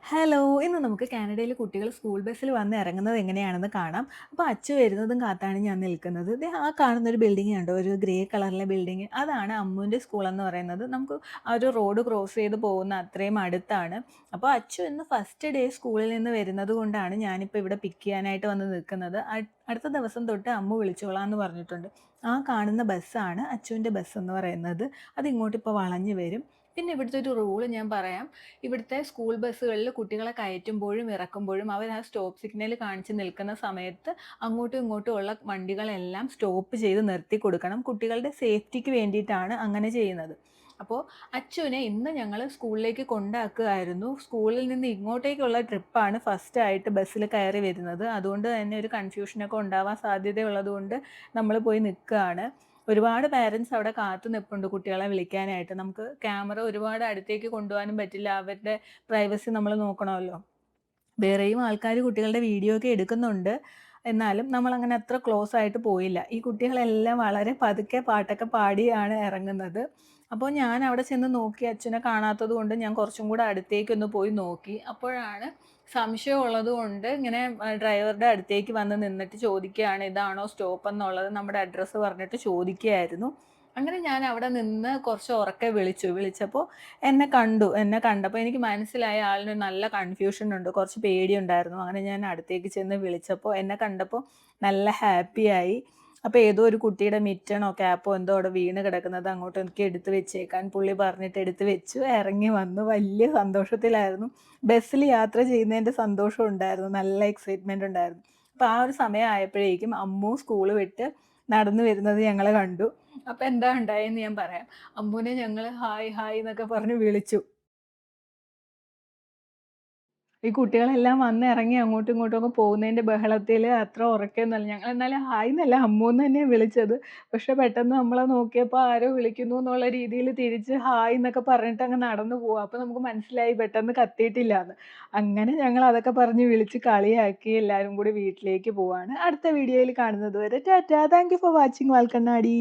Hello! ഇന്ന് നമുക്ക് കാനഡയിലെ കുട്ടികൾ സ്കൂൾ ബസ്സിൽ വന്ന് ഇറങ്ങുന്നത് എങ്ങനെയാണെന്ന് കാണാം. അപ്പോൾ അച്ചു വരുന്നതും കാത്താണ് ഞാൻ നിൽക്കുന്നത്. ദേ ആ കാണുന്ന ഒരു ബിൽഡിംഗ് കണ്ടോ? ഒരു ഗ്രേ കളറിലെ ബിൽഡിംഗ്. അതാണ് അമ്മുവിൻ്റെ സ്കൂൾ എന്ന് പറയുന്നത്. നമുക്ക് ആ ഒരു റോഡ് ക്രോസ് ചെയ്ത് പോകുന്ന അത്രയും അടുത്താണ്. അപ്പോൾ അച്ചു ഇന്ന് ഫസ്റ്റ് ഡേ സ്കൂളിൽ നിന്ന് വരുന്നത് കൊണ്ടാണ് ഞാനിപ്പോൾ ഇവിടെ പിക്ക് ചെയ്യാനായിട്ട് വന്ന് നിൽക്കുന്നത്. അടുത്ത ദിവസം തൊട്ട് അമ്മു വിളിച്ചോളാം എന്ന് പറഞ്ഞിട്ടുണ്ട്. ആ കാണുന്ന ബസ്സാണ് അച്ചുവിൻ്റെ ബസ് എന്ന് പറയുന്നത്. അത് ഇങ്ങോട്ടിപ്പോൾ വളഞ്ഞ് വരും. പിന്നെ ഇവിടുത്തെ ഒരു റൂള് ഞാൻ പറയാം. ഇവിടുത്തെ സ്കൂൾ ബസ്സുകളിൽ കുട്ടികളെ കയറ്റുമ്പോഴും ഇറക്കുമ്പോഴും അവർ ആ സ്റ്റോപ്പ് സിഗ്നൽ കാണിച്ച് നിൽക്കുന്ന സമയത്ത് അങ്ങോട്ടും ഇങ്ങോട്ടും ഉള്ള വണ്ടികളെല്ലാം സ്റ്റോപ്പ് ചെയ്ത് നിർത്തി കൊടുക്കണം. കുട്ടികളുടെ സേഫ്റ്റിക്ക് വേണ്ടിയിട്ടാണ് അങ്ങനെ ചെയ്യുന്നത്. അപ്പോൾ അച്ചുവിനെ ഇന്ന് ഞങ്ങൾ സ്കൂളിലേക്ക് കൊണ്ടാക്കുകയായിരുന്നു. സ്കൂളിൽ നിന്ന് ഇങ്ങോട്ടേക്കുള്ള ട്രിപ്പാണ് ഫസ്റ്റ് ആയിട്ട് ബസ്സിൽ കയറി വരുന്നത്. അതുകൊണ്ട് തന്നെ ഒരു കൺഫ്യൂഷനൊക്കെ ഉണ്ടാവാൻ സാധ്യതയുള്ളത് കൊണ്ട് നമ്മൾ പോയി നിൽക്കുകയാണ്. ഒരുപാട് പേരൻസ് അവിടെ കാത്തു നിൽപ്പുണ്ട് കുട്ടികളെ വിളിക്കാനായിട്ട്. നമുക്ക് ക്യാമറ ഒരുപാട് അടുത്തേക്ക് കൊണ്ടുപോകാനും പറ്റില്ല. അവരുടെ പ്രൈവസി നമ്മൾ നോക്കണമല്ലോ. വേറെയും ആൾക്കാർ കുട്ടികളുടെ വീഡിയോ ഒക്കെ എടുക്കുന്നുണ്ട്. എന്നാലും നമ്മളങ്ങനെ അത്ര ക്ലോസ് ആയിട്ട് പോയില്ല. ഈ കുട്ടികളെല്ലാം വളരെ പതുക്കെ പാട്ടൊക്കെ പാടിയാണ് ഇറങ്ങുന്നത്. അപ്പോൾ ഞാൻ അവിടെ ചെന്ന് നോക്കി അച്ഛനെ കാണാത്തത് കൊണ്ട് ഞാൻ കുറച്ചും കൂടെ അടുത്തേക്കൊന്ന് പോയി നോക്കി. അപ്പോഴാണ് സംശയമുള്ളത് കൊണ്ട് ഇങ്ങനെ ഡ്രൈവറുടെ അടുത്തേക്ക് വന്ന് നിന്നിട്ട് ചോദിക്കുകയാണ്, ഇതാണോ സ്റ്റോപ്പ് എന്നുള്ളത് നമ്മുടെ അഡ്രസ്സ് പറഞ്ഞിട്ട് ചോദിക്കുകയായിരുന്നു. അങ്ങനെ ഞാൻ അവിടെ നിന്ന് കുറച്ച് ഉറക്കെ വിളിച്ചു. വിളിച്ചപ്പോൾ എന്നെ കണ്ടു. എന്നെ കണ്ടപ്പോൾ എനിക്ക് മനസ്സിലായി ആളിന് നല്ല കൺഫ്യൂഷൻ ഉണ്ട്. കുറച്ച് പേടിയുണ്ടായിരുന്നു. അങ്ങനെ ഞാൻ അടുത്തേക്ക് ചെന്ന് വിളിച്ചപ്പോൾ എന്നെ കണ്ടപ്പോൾ നല്ല ഹാപ്പിയായി. അപ്പോൾ ഏതോ ഒരു കുട്ടിയുടെ മിറ്റണോ ക്യാപ്പോ എന്തോ അവിടെ വീണ് കിടക്കുന്നത് അങ്ങോട്ട് എനിക്ക് എടുത്ത് വെച്ചേക്കാൻ പുള്ളി പറഞ്ഞിട്ട് എടുത്ത് വെച്ചു. ഇറങ്ങി വന്നു. വലിയ സന്തോഷത്തിലായിരുന്നു. ബസ്സിൽ യാത്ര ചെയ്യുന്നതിൻ്റെ സന്തോഷം ഉണ്ടായിരുന്നു. നല്ല എക്സൈറ്റ്മെൻ്റ് ഉണ്ടായിരുന്നു. അപ്പോൾ ആ ഒരു സമയം ആയപ്പോഴേക്കും അമ്മു സ്കൂൾ വിട്ട് നടന്നു വരുന്നത് ഞങ്ങൾ കണ്ടു. അപ്പോൾ എന്താ ഉണ്ടായെന്ന് ഞാൻ പറയാം. അമ്മുവിനെ ഞങ്ങൾ ഹായ് ഹായ് എന്നൊക്കെ പറഞ്ഞ് വിളിച്ചു. ഈ കുട്ടികളെല്ലാം വന്ന് ഇറങ്ങി അങ്ങോട്ടും ഇങ്ങോട്ടും ഒക്കെ പോകുന്നതിൻ്റെ ബഹളത്തിൽ അത്ര ഉറക്കെയൊന്നുമല്ല. ഞങ്ങൾ എന്നാലും ഹായ് എന്നല്ല അമ്മൂന്ന് തന്നെയാ വിളിച്ചത്. പക്ഷെ പെട്ടെന്ന് നമ്മളെ നോക്കിയപ്പോൾ ആരോ വിളിക്കുന്നു എന്നുള്ള രീതിയിൽ തിരിച്ച് ഹായ് എന്നൊക്കെ പറഞ്ഞിട്ട് അങ്ങ് നടന്നു പോവാ. അപ്പോൾ നമുക്ക് മനസ്സിലായി പെട്ടെന്ന് കത്തിയിട്ടില്ലാന്ന്. അങ്ങനെ ഞങ്ങൾ അതൊക്കെ പറഞ്ഞ് വിളിച്ച് കളിയാക്കി എല്ലാവരും കൂടി വീട്ടിലേക്ക് പോവാണ്. അടുത്ത വീഡിയോയിൽ കാണുന്നത് വരെ ടാറ്റാ. Thank you for watching വാൽക്കണ്ണാടി.